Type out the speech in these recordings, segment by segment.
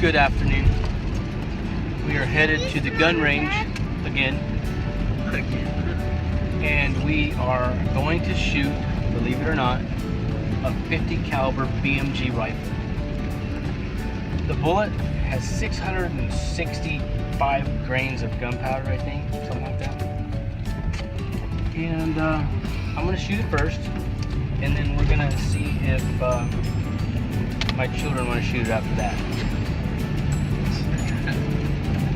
Good afternoon. We are headed to the gun range again. And we are going to shoot, believe it or not, a 50 caliber BMG rifle. The bullet has 665 grains of gunpowder, I think, something like that. And I'm gonna shoot it first, and then we're gonna see if my children want to shoot it after that.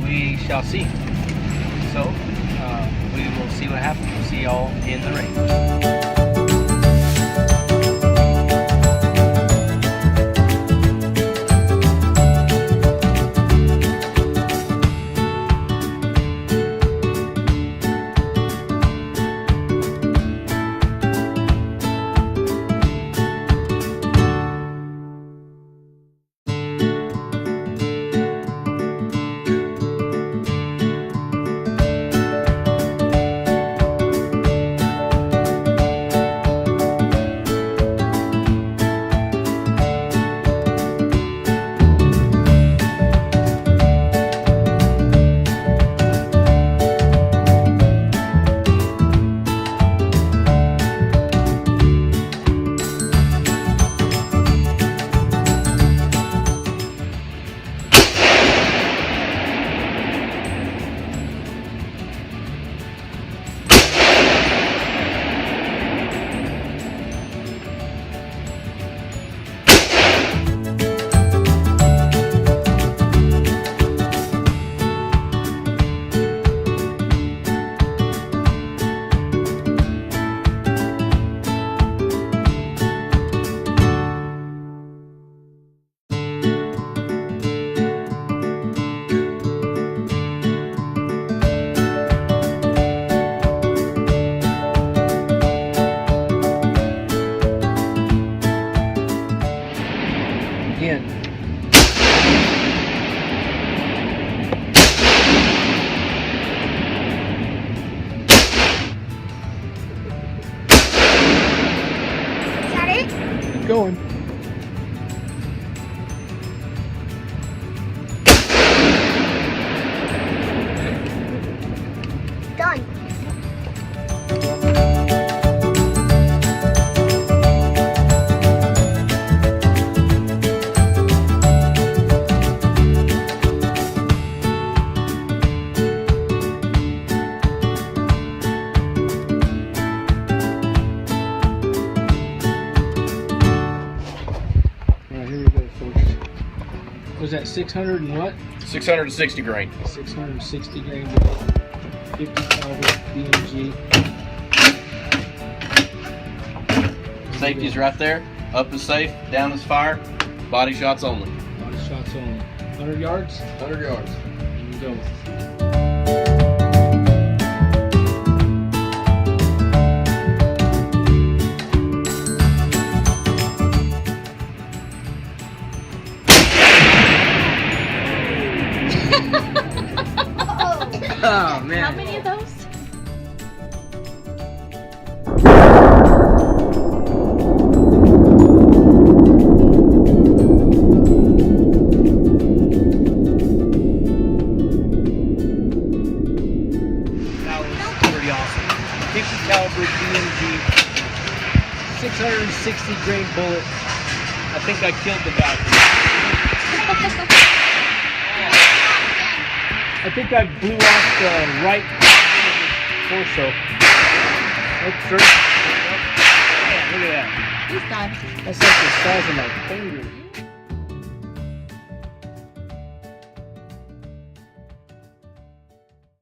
We shall see. So we will see what happens. We'll see y'all in the range. Again. Is that it? Keep going. Done. Was that 600 and what? 660 grain. 660 grain bullet, 50 caliber BMG. Safety's right there. Up is safe, down is fire. Body shots only. Body shots only. 100 yards? 100 yards. Here we go. Oh man. How many of those? That was pretty awesome. 50 caliber BMG, 660 grain bullet. I think I killed the guy. I think I blew off the right torso. That's true. Yeah, look at that. He's done. That's like the size of my finger.